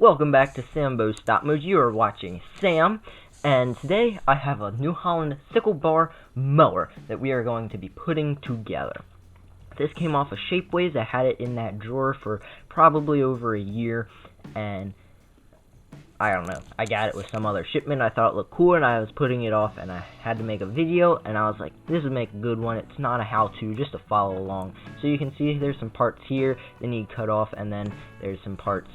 Welcome back to Sambo's Stop Mode. You are watching Sam, and today I have a New Holland sickle bar mower that we are going to be putting together. This came off of Shapeways. I had it in that drawer for probably over a year, and I don't know. I got it with some other shipment. I thought it looked cool, and I was putting it off, and I had to make a video, and I was like, this would make a good one. It's not a how-to, just to follow along. So you can see there's some parts here that need cut off, and then there's some parts,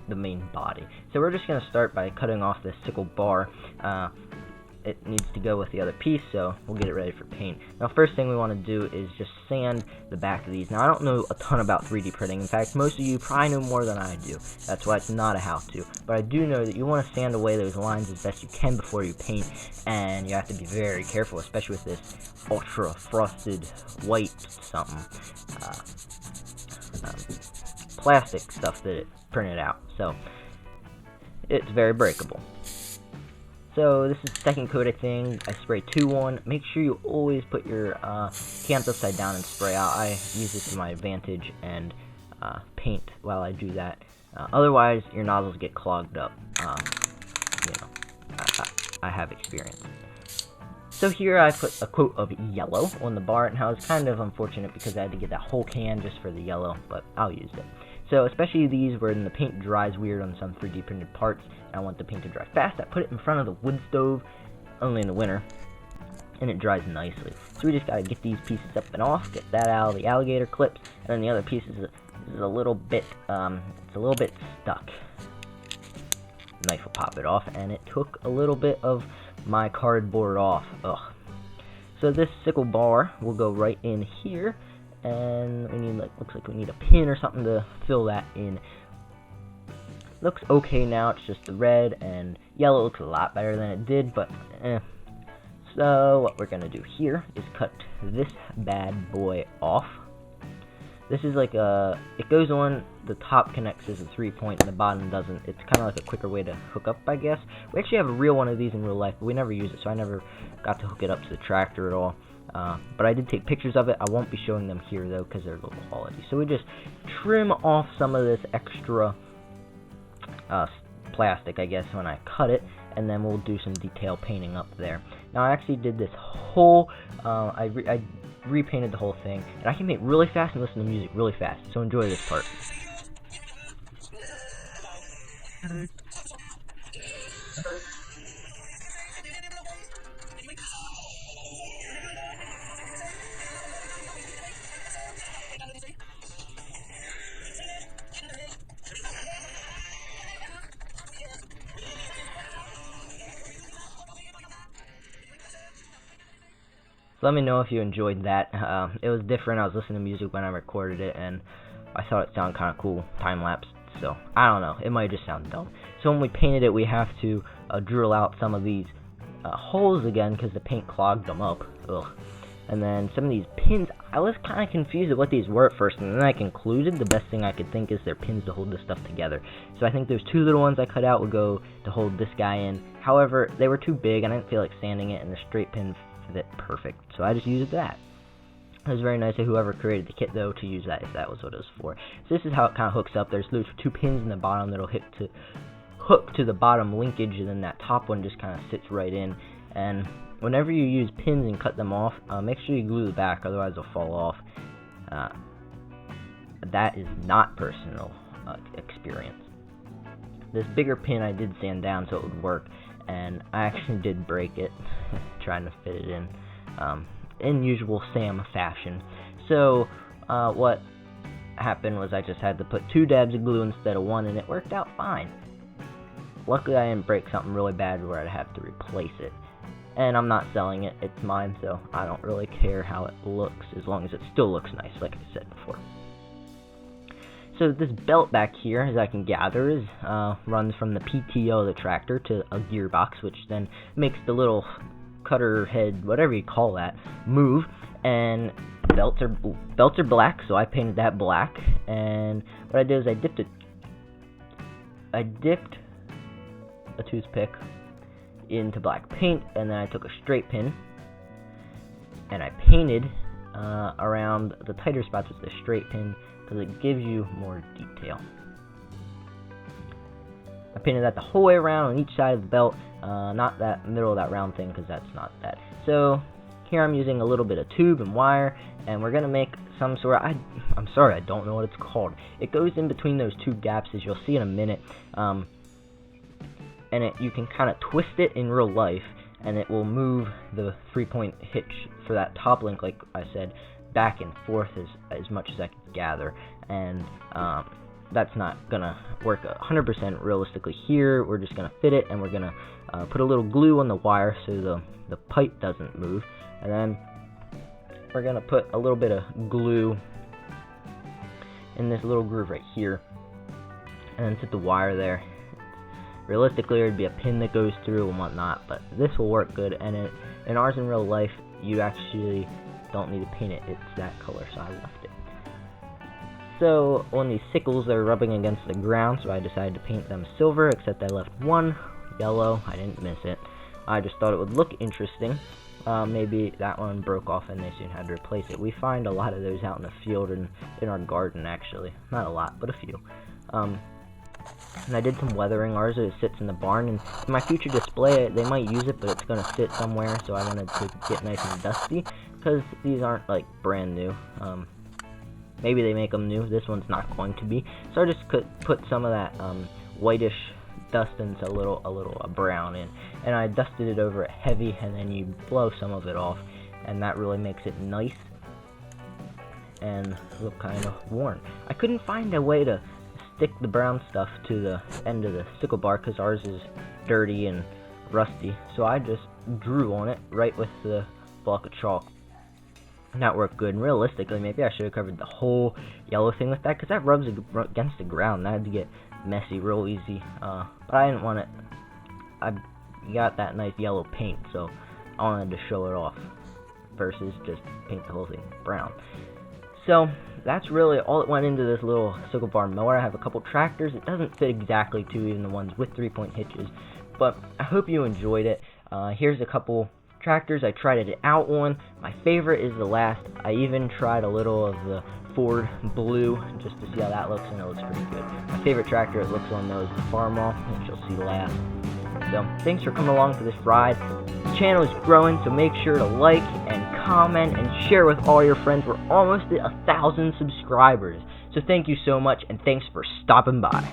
the main body. So we're just going to start by cutting off this sickle bar. It needs to go with the other piece, so we'll get it ready for paint. Now, first thing we want to do is just sand the back of these. Now, I don't know a ton about 3D printing. In fact, most of you probably know more than I do. That's why it's not a how-to. But I do know that you want to sand away those lines as best you can before you paint, and you have to be very careful, especially with this ultra frosted white something plastic stuff that it printed out. So it's very breakable. So this is the second coat, I think. I spray 2-1. Make sure you always put your cans upside down and spray out. I use this to my advantage and paint while I do that. Otherwise, your nozzles get clogged up. I have experience. So here I put a coat of yellow on the bar. Now it's kind of unfortunate because I had to get that whole can just for the yellow, but I'll use it. So especially these where the paint dries weird on some 3D printed parts, and I want the paint to dry fast, I put it in front of the wood stove, only in the winter, and it dries nicely. So we just gotta get these pieces up and off, get that out of the alligator clips, and then the other piece is a little bit, it's a little bit stuck. Knife will pop it off, and it took a little bit of my cardboard off. Ugh. So this sickle bar will go right in here, and we need, looks like we need a pin or something to fill that in. Looks okay now. It's just the red and yellow. Looks a lot better than it did, but So what we're gonna do here is cut this bad boy off. This is like it goes on, the top connects as a 3-point and the bottom doesn't. It's kind of like a quicker way to hook up, I guess. We actually have a real one of these in real life, but we never use it, so I never got to hook it up to the tractor at all. But I did take pictures of it. I won't be showing them here, though, because they're low quality. So we just trim off some of this extra plastic, I guess, when I cut it, and then we'll do some detail painting up there. Now, I actually did this whole, I repainted the whole thing, and I can paint really fast and listen to music really fast, so enjoy this part. So let me know if you enjoyed that. It was different. I was listening to music when I recorded it, and I thought it sounded kind of cool, time-lapse. So, I don't know. It might just sound dumb. So when we painted it, we have to drill out some of these holes again because the paint clogged them up. Ugh. And then some of these pins, I was kind of confused at what these were at first, and then I concluded the best thing I could think is they're pins to hold this stuff together. So I think those 2 little ones I cut out would go to hold this guy in. However, they were too big, and I didn't feel like sanding it, and the straight pin fit perfect, so I just used that. It was very nice of whoever created the kit, though, to use that if that was what it was for. So this is how it kind of hooks up. There's those 2 pins in the bottom that'll hook to the bottom linkage, and then that top one just kind of sits right in. And whenever you use pins and cut them off, make sure you glue the back, otherwise they'll fall off. That is not personal experience. This bigger pin I did sand down so it would work, and I actually did break it trying to fit it in usual Sam fashion. So what happened was I just had to put 2 dabs of glue instead of 1, and it worked out fine. Luckily I didn't break something really bad where I'd have to replace it, and I'm not selling it, it's mine, so I don't really care how it looks as long as it still looks nice, like I said before. So this belt back here, as I can gather, is runs from the PTO of the tractor to a gearbox, which then makes the little cutter head, whatever you call that, move. And belts are black, so I painted that black. And what I did is I dipped a toothpick into black paint, and then I took a straight pin and I painted around the tighter spots with the straight pin, because it gives you more detail. I painted that the whole way around on each side of the belt, not that middle of that round thing, because that's not that. So here I'm using a little bit of tube and wire, and we're gonna make some sort of, I'm sorry, I don't know what it's called. It goes in between those two gaps, as you'll see in a minute, and you can kind of twist it in real life, and it will move the 3-point hitch for that top link, like I said, back and forth as much as I can gather. And that's not gonna work 100% realistically here. We're just gonna fit it, and we're gonna put a little glue on the wire so the pipe doesn't move, and then we're gonna put a little bit of glue in this little groove right here, and then put the wire there. Realistically, there'd be a pin that goes through and whatnot, but this will work good. And in ours in real life, you actually don't need to paint it. It's that color, so I left it. So on these sickles, they're rubbing against the ground, so I decided to paint them silver, except I left one yellow. I didn't miss it. I just thought it would look interesting. Maybe that one broke off and they soon had to replace it. We find a lot of those out in the field and in our garden, actually. Not a lot, but a few. And I did some weathering. Ours it sits in the barn, and in my future display, they might use it, but it's going to sit somewhere, so I wanted to get nice and dusty, because these aren't, like, brand new. Maybe they make them new. This one's not going to be. So I just put some of that whitish dust into a little brown in, and I dusted it over it heavy, and then you blow some of it off, and that really makes it nice and look kind of worn. I couldn't find a way to stick the brown stuff to the end of the sickle bar because ours is dirty and rusty, so I just drew on it right with the block of chalk, and that worked good. And realistically, maybe I should have covered the whole yellow thing with that, because that rubs against the ground. That had to get messy real easy, but I didn't want it. I got that nice yellow paint, so I wanted to show it off versus just paint the whole thing brown. So that's really all that went into this little sickle bar mower. I have a couple tractors. It doesn't fit exactly to even the ones with 3-point hitches, but I hope you enjoyed it. Here's a couple tractors I tried it out on. My favorite is the last. I even tried a little of the Ford Blue just to see how that looks, and it looks pretty good. My favorite tractor it looks on those, the Farmall, which you'll see last. So thanks for coming along for this ride. The channel is growing, so make sure to like and comment and share with all your friends. We're almost at 1,000 subscribers, so thank you so much, and thanks for stopping by.